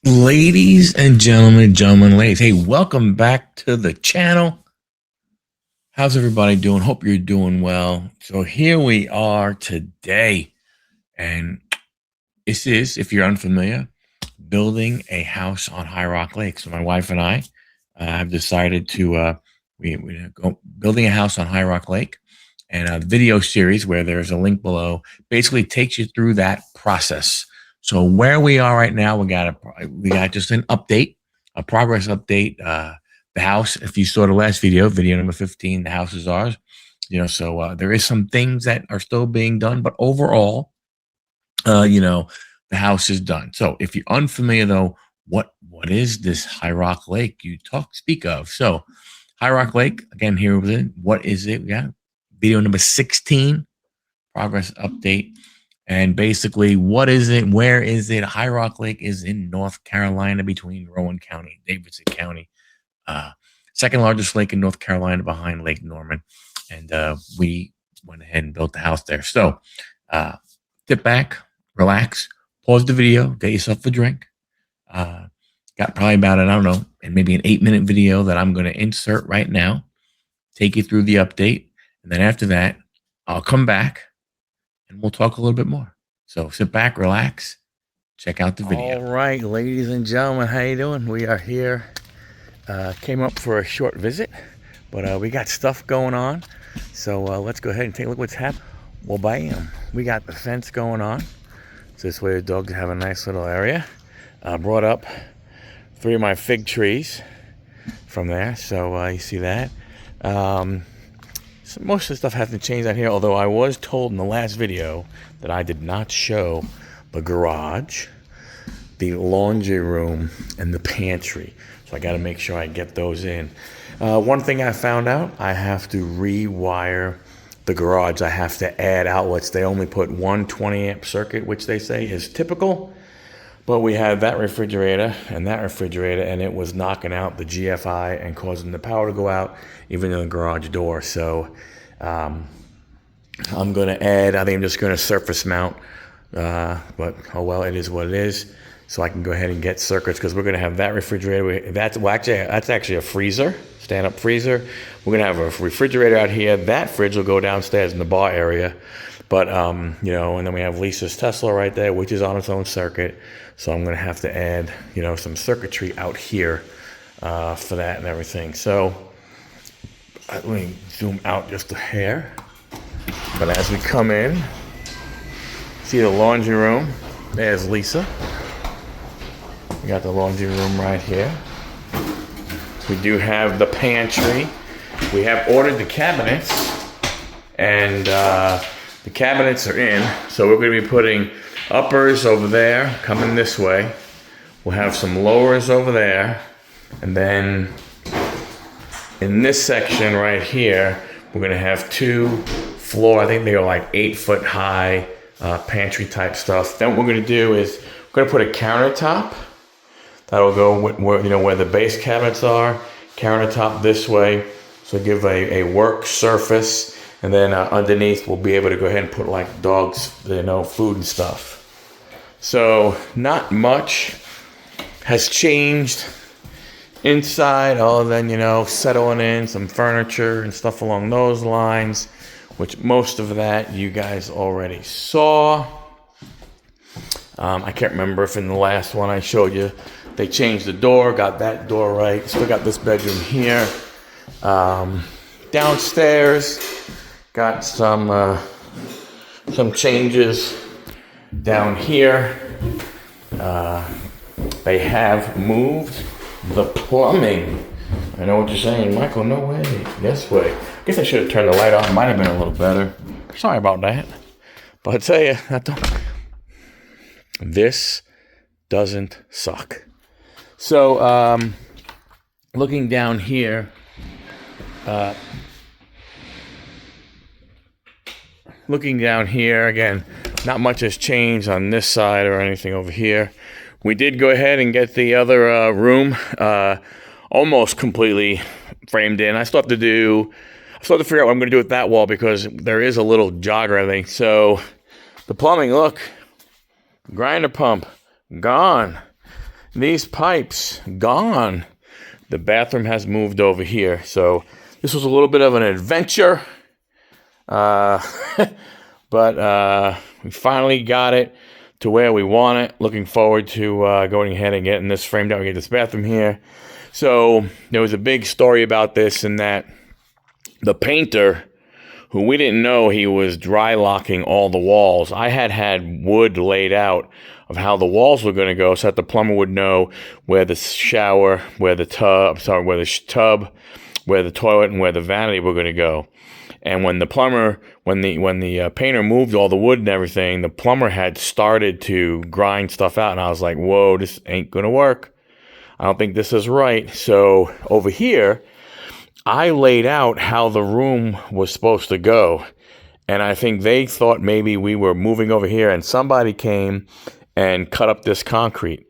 Ladies and gentlemen, ladies, hey, welcome back to the channel. How's everybody doing? Hope you're doing well. So here we are today, and this is, if you're unfamiliar, building a house on High Rock Lake. So my wife and I have decided to we go building a house on High Rock Lake, and a video series where there's a link below basically takes you through that process. So where we are right now, we got just an update, a progress update. The house, if you saw the last video number 15, the house is ours. There is some things that are still being done, but overall, the house is done. So if you're unfamiliar though, what is this High Rock Lake you speak of? So High Rock Lake, again, here with it. What is it? Yeah. Video number 16, progress update. And basically, what is it? Where is it? High Rock Lake is in North Carolina between Rowan County, Davidson County. Second largest lake in North Carolina behind Lake Norman. And we went ahead and built the house there. So sit back, relax, pause the video, get yourself a drink. Got probably about, I don't know, and maybe an 8-minute video that I'm going to insert right now, take you through the update. And then after that, I'll come back and we'll talk a little bit more. So sit back, relax, check out the video. All right, ladies and gentlemen, how you doing? We are here. Came up for a short visit, but we got stuff going on. So let's go ahead and take a look what's happening. Well, bam, we got the fence going on. So this way the dogs have a nice little area. Brought up 3 of my fig trees from there. So you see that. So most of the stuff hasn't changed out here, although I was told in the last video that I did not show the garage, the laundry room, and the pantry. So I got to make sure I get those in. One thing I found out, I have to rewire the garage. I have to add outlets. They only put one 20-amp circuit, which they say is typical. But we had that refrigerator, and it was knocking out the GFI and causing the power to go out, even in the garage door. So I'm going to add, I think I'm just going to surface mount, but oh well, it is what it is. So I can go ahead and get circuits, because we're going to have that refrigerator. That's actually a freezer, stand-up freezer. We're going to have a refrigerator out here. That fridge will go downstairs in the bar area. But, and then we have Lisa's Tesla right there, which is on its own circuit. So I'm going to have to add, some circuitry out here for that and everything. So let me zoom out just a hair. But as we come in, see the laundry room. There's Lisa. We got the laundry room right here. We do have the pantry. We have ordered the cabinets, and the cabinets are in. So we're going to be putting uppers over there, coming this way. We'll have some lowers over there. And then in this section right here, we're going to have 2 floor, I think they are like 8-foot high pantry type stuff. Then what we're going to do is we're going to put a countertop. That'll go where the base cabinets are. Countertop this way. So give a work surface. And then underneath, we'll be able to go ahead and put like dogs, food and stuff. So not much has changed inside, other than, settling in some furniture and stuff along those lines, which most of that you guys already saw. I can't remember if in the last one I showed you, they changed the door, got that door right. Still got this bedroom here. Downstairs, got some changes down here. They have moved the plumbing. I know what you're saying, Michael, no way. This way. I guess I should have turned the light on. Might have been a little better. Sorry about that. But I tell you, this doesn't suck. So, looking down here, again, not much has changed on this side or anything over here. We did go ahead and get the other room almost completely framed in. I still have to figure out what I'm going to do with that wall, because there is a little jogger, I think. So the plumbing, look, grinder pump, gone. these pipes gone. The bathroom has moved over here. So this was a little bit of an adventure. But we finally got it to where we want it. Looking forward to going ahead and getting this framed out. We get this bathroom here. So there was a big story about this, in that the painter, who we didn't know he was dry locking all the walls. I had wood laid out of how the walls were going to go, so that the plumber would know where the shower, where the tub, where the toilet, and where the vanity were going to go. And when the painter moved all the wood and everything, the plumber had started to grind stuff out, and I was like, whoa, this ain't going to work. I don't think this is right. So over here, I laid out how the room was supposed to go. And I think they thought maybe we were moving over here, and somebody came and cut up this concrete.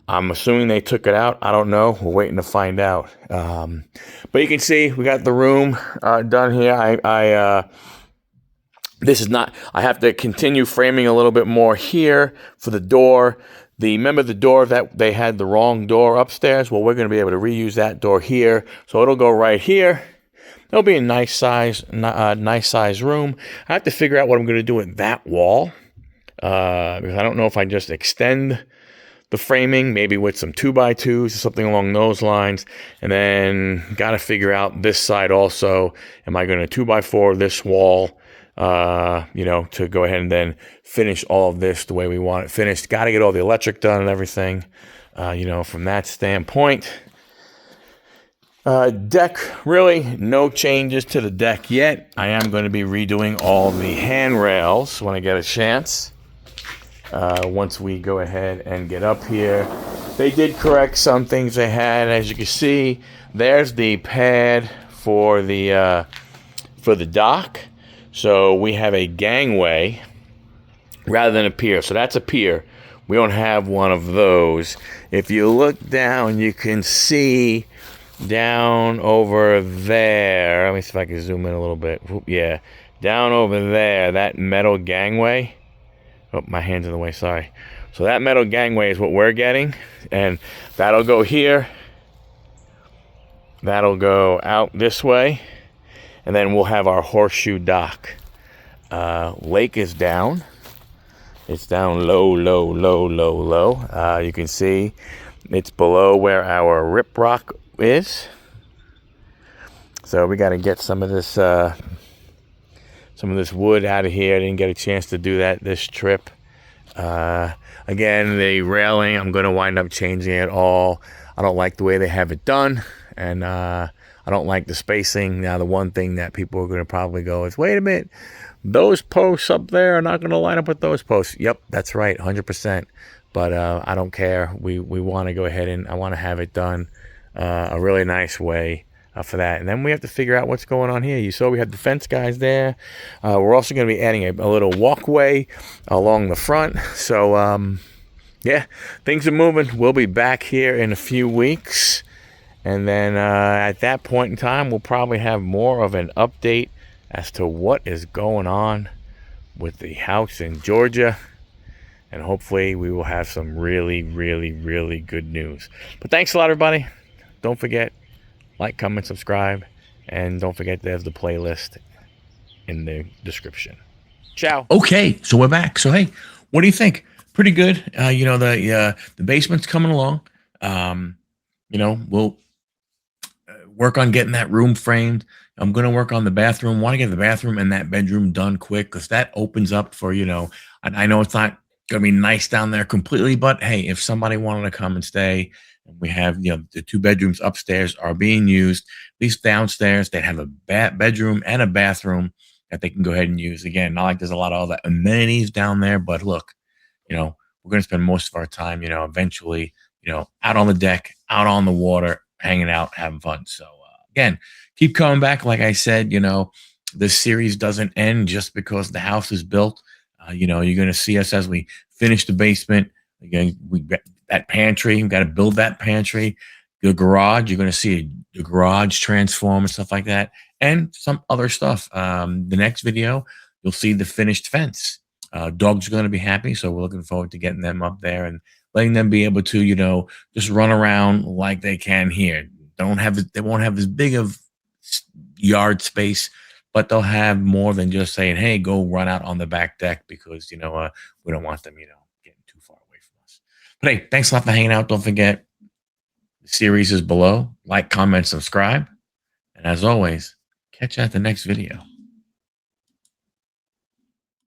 I'm assuming they took it out. I don't know. We're waiting to find out. But you can see we got the room done here. I have to continue framing a little bit more here for the door. Remember the door that they had the wrong door upstairs? Well, we're going to be able to reuse that door here. So it'll go right here. It'll be a nice size room. I have to figure out what I'm going to do with that wall. Because I don't know if I just extend the framing, maybe with some 2x2s or something along those lines. And then got to figure out this side also. Am I going to 2x4 this wall? To go ahead and then finish all of this the way we want it finished. Got to get all the electric done and everything, from that standpoint. Deck, really no changes to the deck yet. I am going to be redoing all the handrails when I get a chance. Once we go ahead and get up here. They did correct some things they had. As you can see, there's the pad for the dock. So we have a gangway rather than a pier. So that's a pier. We don't have one of those. If you look down, you can see down over there. Let me see if I can zoom in a little bit. Yeah, down over there, that metal gangway. Oh, my hand's in the way, sorry. So that metal gangway is what we're getting. And that'll go here. That'll go out this way. And then we'll have our horseshoe dock. Lake is down. It's down low. You can see it's below where our riprap is. So we got to get some of this wood out of here. I didn't get a chance to do that this trip. Again, the railing, I'm going to wind up changing it all. I don't like the way they have it done. And I don't like the spacing. Now, the one thing that people are going to probably go is, wait a minute, those posts up there are not going to line up with those posts. Yep, that's right, 100%. But I don't care. We want to go ahead and I want to have it done a really nice way for that. And then we have to figure out what's going on here. You saw we had the fence guys there. We're also going to be adding a little walkway along the front. So, yeah, things are moving. We'll be back here in a few weeks. And then at that point in time, we'll probably have more of an update as to what is going on with the house in Georgia. And hopefully we will have some really, really, really good news. But thanks a lot, everybody. Don't forget, like, comment, subscribe. And don't forget there's the playlist in the description. Ciao. Okay, so we're back. So, hey, what do you think? Pretty good. The basement's coming along. We'll work on getting that room framed. I'm going to work on the bathroom. Want to get the bathroom and that bedroom done quick because that opens up for, I know it's not going to be nice down there completely, but hey, if somebody wanted to come and stay, and we have, the 2 bedrooms upstairs are being used. At least downstairs, they have a bedroom and a bathroom that they can go ahead and use. Again, not like there's a lot of all the amenities down there, but look, we're going to spend most of our time, eventually, out on the deck, out on the water, hanging out, having fun. So again, keep coming back. Like I said, this series doesn't end just because the house is built. You're going to see us as we finish the basement. Again, we got that pantry. We've got to build that pantry. The garage, you're going to see the garage transform and stuff like that, and some other stuff. The next video, you'll see the finished fence. Dogs are going to be happy, so we're looking forward to getting them up there and letting them be able to, just run around like they can here. They won't have as big of yard space, but they'll have more than just saying, "Hey, go run out on the back deck," because we don't want them, getting too far away from us. But hey, thanks a lot for hanging out. Don't forget the series is below. Like, comment, subscribe, and as always, catch you at the next video.